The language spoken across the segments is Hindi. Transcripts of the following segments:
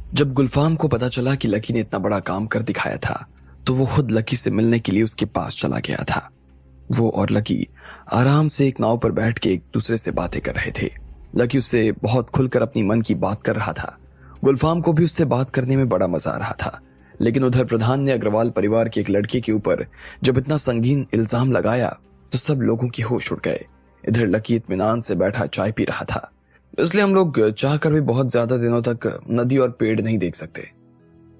जब गुलफाम को पता चला कि लकी ने इतना बड़ा काम कर दिखाया था, तो वो खुद लकी से मिलने के लिए उसके पास चला गया था। वो और लकी आराम से एक नाव पर बैठ के एक दूसरे से बातें कर रहे थे। लकी उससे बहुत खुलकर अपनी मन की बात कर रहा था। गुलफाम को भी उससे बात करने में बड़ा मजा आ रहा था। लेकिन उधर प्रधान ने अग्रवाल परिवार के एक लड़के के ऊपर जब इतना संगीन इल्जाम लगाया तो सब लोगों की होश उड़ गए। इधर लकी इत्मीनान से बैठा चाय पी रहा था। इसलिए हम लोग चाहकर भी बहुत ज्यादा दिनों तक नदी और पेड़ नहीं देख सकते।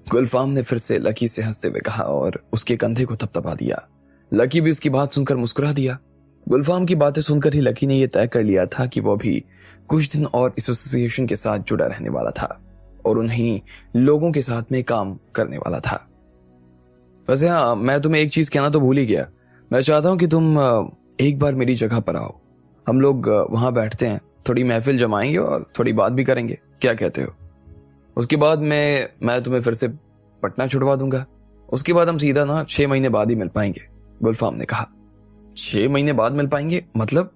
गुलफाम ने फिर से लकी से हंसते हुए कहा और उसके कंधे को थपथपा दिया। लकी भी उसकी बात सुनकर मुस्कुरा दिया। गुलफाम की बातें सुनकर ही लकी ने यह तय कर लिया था कि वो भी कुछ दिन और एसोसिएशन के साथ जुड़ा रहने वाला था और उन्हीं लोगों के साथ में काम करने वाला था। वैसे हाँ, मैं तुम्हें एक चीज कहना तो भूल ही गया। मैं चाहता हूं कि तुम एक बार मेरी जगह पर आओ। हम लोग वहां बैठते हैं, थोड़ी महफिल जमाएंगे और थोड़ी बात भी करेंगे। क्या कहते हो? उसके बाद मैं तुम्हें फिर से पटना छुड़वा दूंगा। उसके बाद हम सीधा ना 6 महीने बाद ही मिल पाएंगे। गुलफाम ने कहा। 6 महीने बाद मिल पाएंगे मतलब?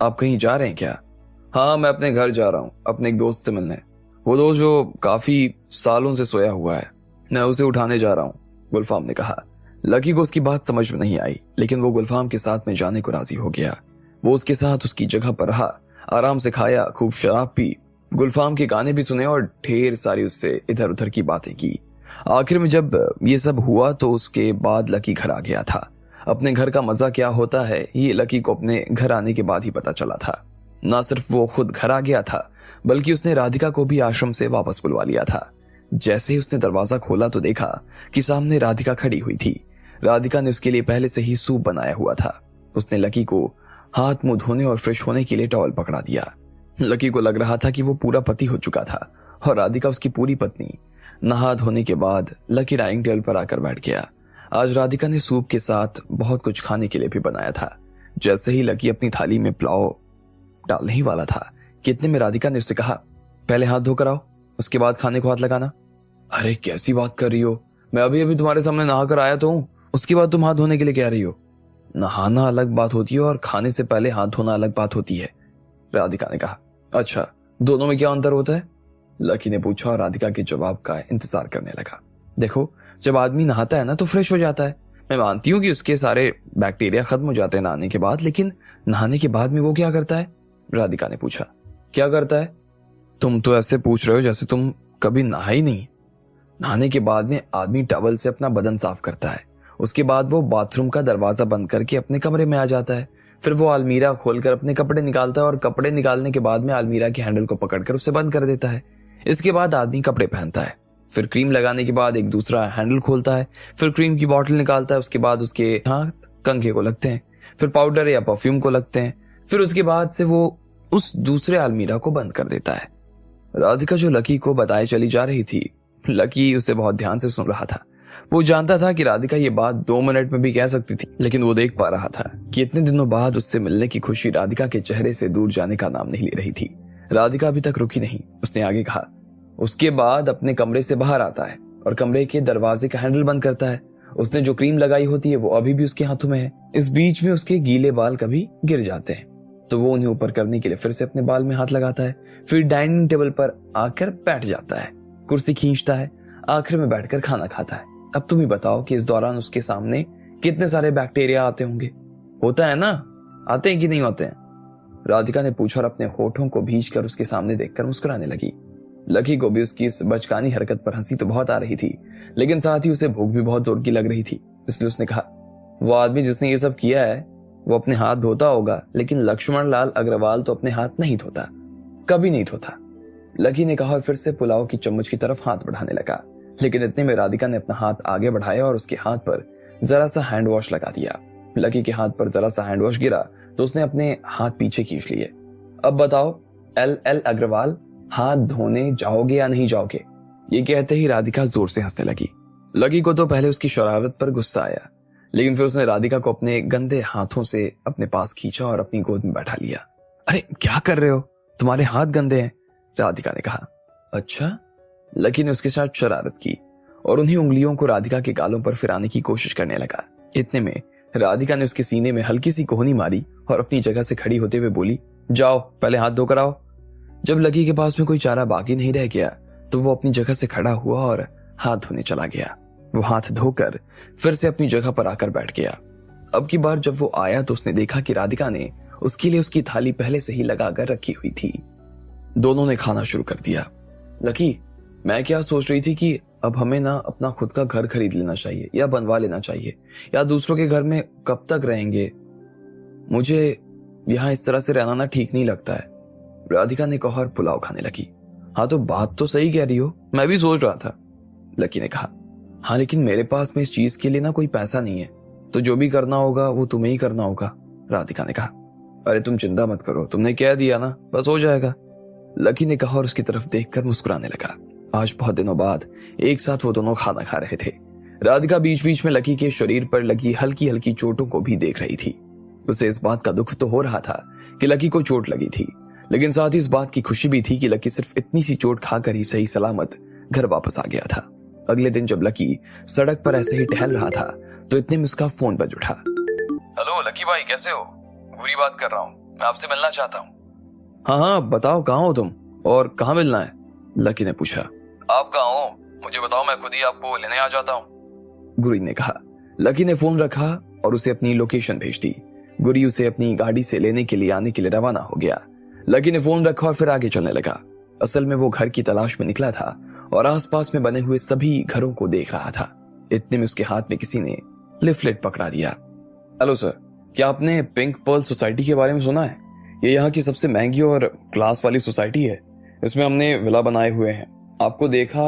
आप कहीं जा रहे हैं क्या? हाँ, मैं अपने घर जा रहा हूँ अपने एक दोस्त से मिलने। वो दोस्त जो काफी सालों से सोया हुआ है, मैं उसे उठाने जा रहा हूँ, गुलफाम ने कहा। लकी को उसकी बात समझ में नहीं आई, लेकिन वो गुलफाम के साथ में जाने को राजी हो गया। वो उसके साथ उसकी जगह पर रहा, आराम से खाया, खूब शराब पी, गुलफाम के गाने भी सुने और ढेर सारी उससे इधर उधर की बातें की। आखिर में जब ये सब हुआ तो उसके बाद लकी घर आ गया था। अपने घर का मजा क्या होता है ये लकी को अपने घर आने के बाद ही पता चला था। ना सिर्फ वो खुद घर आ गया था, बल्कि उसने राधिका को भी आश्रम से वापस बुलवा लिया था। जैसे ही उसने दरवाजा खोला तो देखा कि सामने राधिका खड़ी हुई थी। राधिका ने उसके लिए पहले से ही सूप बनाया हुआ था। उसने लकी को हाथ मुंह धोने और फ्रेश होने के लिए टॉवल पकड़ा दिया। लकी को लग रहा था कि वो पूरा पति हो चुका था और राधिका उसकी पूरी पत्नी। नहा धोने के बाद लकी डाइनिंग टेबल पर आकर बैठ गया। आज राधिका ने सूप के साथ बहुत कुछ खाने के लिए भी बनाया था। जैसे ही लकी अपनी थाली में पुलाव डालने ही वाला था कि इतने में राधिका ने उससे कहा, पहले हाथ धोकर आओ, उसके बाद खाने को हाथ लगाना। अरे कैसी बात कर रही हो? मैं अभी अभी तुम्हारे सामने नहाकर आया तो हूँ, उसके बाद तुम हाथ धोने के लिए कह रही हो? नहाना अलग बात होती है और खाने से पहले हाथ धोना अलग बात होती है, राधिका ने कहा। अच्छा, दोनों में क्या अंतर होता है? लकी ने पूछा और राधिका के जवाब का इंतजार करने लगा। देखो, जब आदमी नहाता है ना तो फ्रेश हो जाता है। मैं मानती हूँ कि उसके सारे बैक्टीरिया खत्म हो जाते हैं नहाने के बाद, लेकिन नहाने के बाद में वो क्या करता है? राधिका ने पूछा। क्या करता है? तुम तो ऐसे पूछ रहे हो जैसे तुम कभी नहा ही नहीं। नहाने के बाद में आदमी टॉवल से अपना बदन साफ करता है। उसके बाद वो बाथरूम का दरवाजा बंद करके अपने कमरे में आ जाता है। फिर वो अलमीरा खोलकर अपने कपड़े निकालता है और कपड़े निकालने के बाद में अलमीरा के हैंडल को पकड़कर उसे बंद कर देता है। इसके बाद आदमी कपड़े पहनता है। फिर क्रीम लगाने के बाद एक दूसरा हैंडल खोलता है। फिर क्रीम की बोतल निकालता है। उसके बाद उसके हाथ कंघे को लगते हैं, फिर पाउडर या परफ्यूम को लगते हैं। फिर उसके बाद से वो उस दूसरे अलमीरा को बंद कर देता है। राधिका जो लकी को बताए चली जा रही थी, लकी उसे बहुत ध्यान से सुन रहा था। वो जानता था कि राधिका ये बात 2 मिनट में भी कह सकती थी, लेकिन वो देख पा रहा था कि इतने दिनों बाद उससे मिलने की खुशी राधिका के चेहरे से दूर जाने का नाम नहीं ले रही थी। राधिका अभी तक रुकी नहीं। उसने आगे कहा, उसके बाद अपने कमरे से बाहर आता है और कमरे के दरवाजे का हैंडल बंद करता है। उसने जो क्रीम लगाई होती है वो अभी भी उसके हाथों में है। इस बीच में उसके गीले बाल कभी गिर जाते हैं तो वो उन्हें ऊपर करने के लिए फिर से अपने बाल में हाथ लगाता है। फिर डाइनिंग टेबल पर आकर बैठ जाता है, कुर्सी खींचता है, आखिर में बैठकर खाना खाता है। अब तुम ही बताओ कि इस दौरान उसके सामने कितने सारे बैक्टीरिया आते होंगे। होता है ना? आते हैं कि नहीं होते हैं? राधिका ने पूछा और अपने होठों को भींचकर उसके सामने देखकर मुस्कुराने लगी। लकी को भी उसकी इस बचकानी हरकत पर हंसी तो बहुत आ रही थी, लेकिन साथ ही उसे भूख भी बहुत जोर की लग रही थी। इसलिए उसने कहा, वो आदमी जिसने ये सब किया है वो अपने हाथ धोता होगा, लेकिन लक्ष्मण लाल अग्रवाल तो अपने हाथ नहीं धोता, कभी नहीं धोता। लकी ने कहा और फिर से पुलाव की चम्मच की तरफ हाथ बढ़ाने लगा, लेकिन इतने में राधिका ने अपना हाथ आगे बढ़ाया और उसके हाथ पर जरा सा हैंड वॉश लगा दिया। लकी के हाथ पर जरा सा हैंड वॉश गिरा तो उसने अपने हाथ पीछे खींच लिए। अब बताओ एल अग्रवाल, हाथ धोने जाओगे या नहीं जाओगे? ये कहते ही राधिका जोर से हंसने लगी। लकी को तो पहले उसकी शरारत पर गुस्सा आया, लेकिन फिर उसने राधिका को अपने गंदे हाथों से अपने पास खींचा और अपनी गोद में बैठा लिया। अरे क्या कर रहे हो? तुम्हारे हाथ गंदे हैं, राधिका ने कहा। अच्छा? लकी ने उसके साथ शरारत की और उन्हीं उंगलियों को राधिका के गालों पर फिराने की कोशिश करने लगा। इतने में राधिका ने उसके सीने में हल्की सी कोहनी मारी और अपनी जगह से खड़ी होते हुए बोली, जाओ पहले हाथ धोकर आओ। जब लकी के पास में कोई चारा बाकी नहीं रह गया तो वो अपनी जगह से खड़ा हुआ और हाथ धोने चला गया। वो हाथ धोकर फिर से अपनी जगह पर आकर बैठ गया। अब की बार जब वो आया तो उसने देखा कि राधिका ने उसके लिए उसकी थाली पहले से ही लगाकर रखी हुई थी। दोनों ने खाना शुरू कर दिया। लकी, मैं क्या सोच रही थी कि अब हमें ना अपना खुद का घर खरीद लेना चाहिए या बनवा लेना चाहिए, या दूसरों के घर में कब तक रहेंगे। मुझे यहाँ इस तरह से रहना ना ठीक नहीं लगता है, राधिका ने कहा और पुलाव खाने लगी। हाँ तो बात तो सही कह रही हो, मैं भी सोच रहा था, लकी ने कहा। हाँ लेकिन मेरे पास में इस चीज के लिए ना कोई पैसा नहीं है, तो जो भी करना होगा वो तुम्हें ही करना होगा, राधिका ने कहा। अरे तुम चिंता मत करो, तुमने कह दिया ना, बस हो जाएगा, लकी ने कहा और उसकी तरफ देखकर मुस्कुराने लगा। आज बहुत दिनों बाद एक साथ वो दोनों खाना खा रहे थे। राधिका बीच बीच में लकी के शरीर पर लगी हल्की हल्की चोटों को भी देख रही थी। उसे इस बात का दुख तो हो रहा था कि लकी को चोट लगी थी, लेकिन साथ ही इस बात की खुशी भी थी कि लकी सिर्फ इतनी सी चोट खाकर ही सही सलामत घर वापस आ गया था। अगले दिन जब लकी सड़क पर ऐसे ही टहल रहा था तो इतने में उसका फोन बज उठा। हेलो लकी भाई, कैसे हो? गुरी बात कर रहा हूँ, मैं आपसे मिलना चाहता हूँ। हाँ बताओ, कहाँ हो तुम और कहाँ मिलना है? लकी ने पूछा। आप कहाँ हो मुझे बताओ, मैं खुद ही आपको लेने आ जाता हूँ, गुरी ने कहा। लकी ने फोन रखा और उसे अपनी लोकेशन भेज दी। गुरी उसे अपनी गाड़ी से लेने के लिए आने के लिए रवाना हो गया। लकी ने फोन रखा और फिर आगे चलने लगा। असल में वो घर की तलाश में निकला था और आसपास में बने हुए सभी घरों को देख रहा था। इतने में उसके हाथ में किसी ने लिफलेट पकड़ा दिया। हेलो सर, क्या आपने पिंक पर्ल सोसाइटी के बारे में सुना है? ये यहाँ की सबसे महंगी और क्लास वाली सोसाइटी है। इसमें हमने विला बनाए हुए हैं। आपको देखा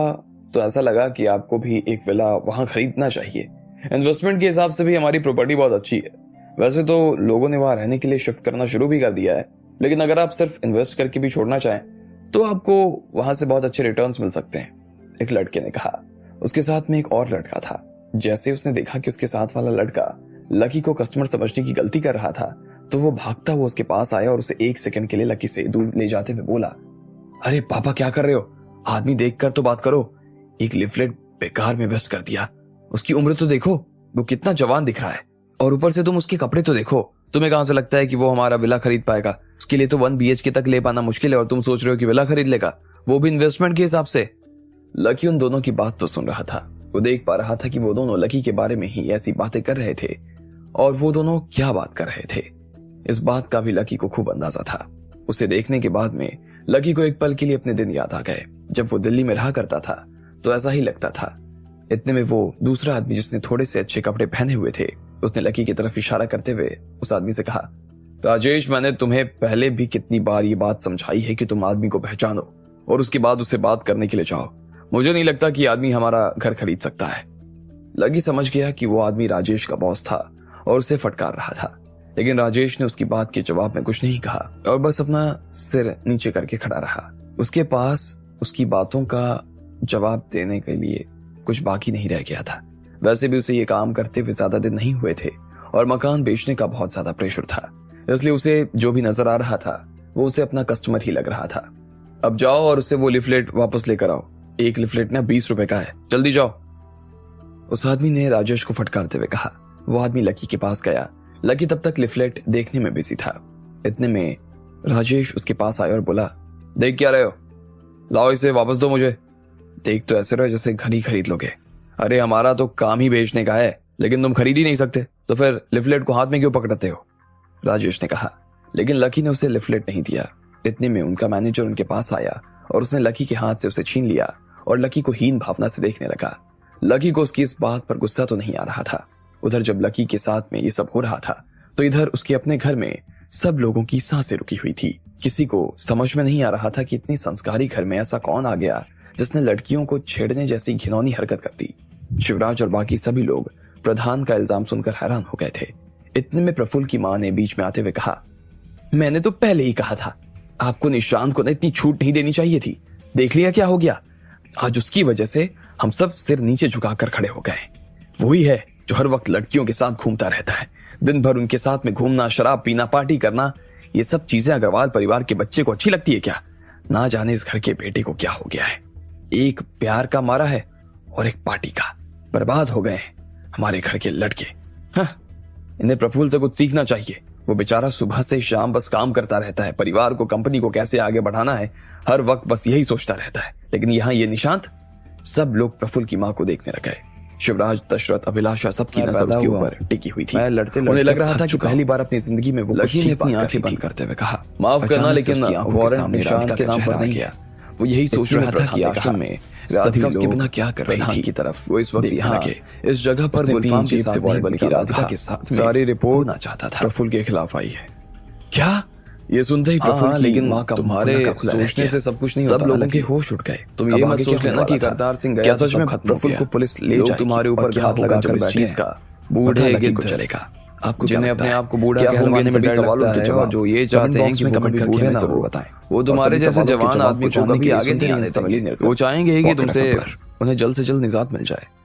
तो ऐसा लगा कि आपको भी एक विला वहां खरीदना चाहिए। इन्वेस्टमेंट के हिसाब से भी हमारी प्रॉपर्टी बहुत अच्छी है। वैसे तो लोगों ने वहां रहने के लिए शिफ्ट करना शुरू भी कर दिया है, लेकिन अगर आप सिर्फ इन्वेस्ट करके भी छोड़ना चाहें तो आपको वहां से बहुत अच्छे रिटर्न्स मिल सकते हैं, एक लड़के ने कहा। उसके साथ में एक और लड़का था। जैसे उसने देखा कि उसके साथ वाला लड़का लकी को कस्टमर समझने की गलती कर रहा था तो वो भागता हुआ उसके पास आया और उसे एक सेकंड के लिए लकी से दूर ले जाते हुए बोला, अरे पापा क्या कर रहे हो? आदमी देखकर तो बात करो। एक लिफलेट बेकार में वेस्ट कर दिया। उसकी उम्र तो देखो, वो कितना जवान दिख रहा है, और ऊपर से तुम उसके कपड़े तो देखो। तुम्हें कहां से लगता है कि वो हमारा विला खरीद पाएगा? उसके लिए तो 1 BHK तक ले पाना मुश्किल है और तुम सोच रहे हो कि विला खरीद लेगा, वो भी इन्वेस्टमेंट के हिसाब से। लकी उन दोनों की बात तो सुन रहा था। वो देख पा रहा था कि वो दोनों लकी के बारे में ही ऐसी बातें कर रहे थे और वो दोनों क्या बात कर रहे थे, इस बात का भी लकी को खूब अंदाजा था। उसे देखने के बाद में लकी को एक पल के लिए अपने दिन याद आ गए। जब वो दिल्ली में रहा करता था तो ऐसा ही लगता था। इतने में वो दूसरा आदमी जिसने थोड़े से अच्छे कपड़े पहने हुए थे, उसने लकी की तरफ इशारा करते हुए उस आदमी से कहा, राजेश, मैंने तुम्हें पहले भी कितनी बार ये बात समझाई है कि तुम आदमी को पहचानो और उसके बाद उससे बात करने के लिए जाओ। मुझे नहीं लगता कि आदमी हमारा घर खरीद सकता है। लकी समझ गया कि वो आदमी राजेश का बॉस था और उसे फटकार रहा था, लेकिन राजेश ने उसकी बात के जवाब में कुछ नहीं कहा और बस अपना सिर नीचे करके खड़ा रहा। उसके पास उसकी बातों का जवाब देने के लिए कुछ बाकी नहीं रह गया था। वैसे भी उसे ये काम करते हुए ज्यादा दिन नहीं हुए थे और मकान बेचने का बहुत ज्यादा प्रेशर था, इसलिए उसे जो भी नजर आ रहा था वो उसे अपना कस्टमर ही लग रहा था। अब जाओ और उससे वो लिफलेट वापस लेकर आओ। एक लिफलेट ना 20 रुपए का है, जल्दी जाओ, उस आदमी ने राजेश को फटकारते हुए कहा। वो आदमी लकी के पास गया। लकी तब तक लिफलेट देखने में बिजी था। इतने में राजेश उसके पास आया और बोला, देख क्या रहे हो? लाओ इसे वापस दो मुझे। देख तो ऐसे रहो जैसे घर ही खरीद लोगे। अरे हमारा तो काम ही बेचने का है, लेकिन तुम खरीद ही नहीं सकते, तो फिर लिफलेट को हाथ में क्यों पकड़ते हो? राजेश ने कहा। लेकिन लकी ने उसे लिफलेट नहीं दिया। इतने में उनका मैनेजर उनके पास आया और उसने लकी के हाथ से उसे छीन लिया और लकी को हीन भावना से देखने लगा। लकी को उसकी इस बात पर गुस्सा तो नहीं आ रहा था। उधर जब लकी के साथ में ये सब हो रहा था तो इधर उसके अपने घर में सब लोगों की सांसें रुकी हुई थी। किसी को समझ में नहीं आ रहा था कि इतने संस्कारी घर में ऐसा कौन आ गया जिसने लड़कियों को छेड़ने जैसी घिनौनी हरकत कर दी। शिवराज और बाकी सभी लोग प्रधान का इल्जाम सुनकर हैरान हो गए थे। इतने में प्रफुल्ल की मां ने बीच में आते हुए कहा, मैंने तो पहले ही कहा था, आपको निशांत को ना इतनी छूट नहीं देनी चाहिए थी। देख लिया क्या हो गया? आज उसकी वजह से हम सब सिर नीचे झुकाकर खड़े हो गए। वही है जो हर वक्त लड़कियों के साथ घूमता रहता है, दिन भर उनके साथ में घूमना, शराब पीना, पार्टी करना, ये सब चीजें अग्रवाल परिवार के बच्चे को अच्छी लगती है क्या? ना जाने इस घर के बेटे को क्या हो गया है। एक प्यार का मारा है और एक पार्टी का। बर्बाद हो गए हैं हमारे घर के लड़के। हाँ, इन्हें प्रफुल्ल से कुछ सीखना चाहिए वो बेचारा सुबह से शाम बस काम करता रहता है, परिवार को, कंपनी को कैसे आगे बढ़ाना है, हर वक्त बस यही सोचता रहता है। लेकिन यहाँ ये निशांत। सब लोग प्रफुल्ल की माँ को देखने लग गए। शिवराज, दशरथ, अभिलाषा सबकी नजर उसके ऊपर टिकी हुई थी। उन्हें लग रहा था कि पहली बार अपनी जिंदगी में वो लकी ने अपनी आंखें बंद करते हुए कहा, माफ करना लेकिन वारंट निशांत के नाम पर नहीं गया। वो यही सोच रहा था कि आश्रम में राधिका उसके बिना क्या कर रही थी की तरफ वो इस वक्त यहाँ के इस जगह पर गुलफाम के साथ नहीं बल्कि राधिका के साथ सारी रिपोर्ट ना चाहता था प्रफुल्ल के खिलाफ आई है। क्या? ये सुनते ही प्रफुल्ल लेकिन माँ का तुम्हारे सोचने से सब कुछ नहीं होता। सब लोगों के होश उठ गए। तुम ये मत सोच लेना कि करतार सिंह क्या सच में प्रफुल्ल को पुलिस ले जाएगी तुम्हारे ऊपर हाथ लगाकर इस चीज का बूढ़े गिद्ध को चलेगा। आपको जिन्हें अपने आप को बूढ़ा कहलवाने में भी सवाल उठते हैं और जो ये चाहते हैं कि वो कमेंट करके हमें जरूर बताएं। वो तुम्हारे जैसे जवान आदमी को कभी आगे नहीं आने देंगे। वो चाहेंगे कि तुमसे उन्हें जल्द से जल्द निजात मिल जाए।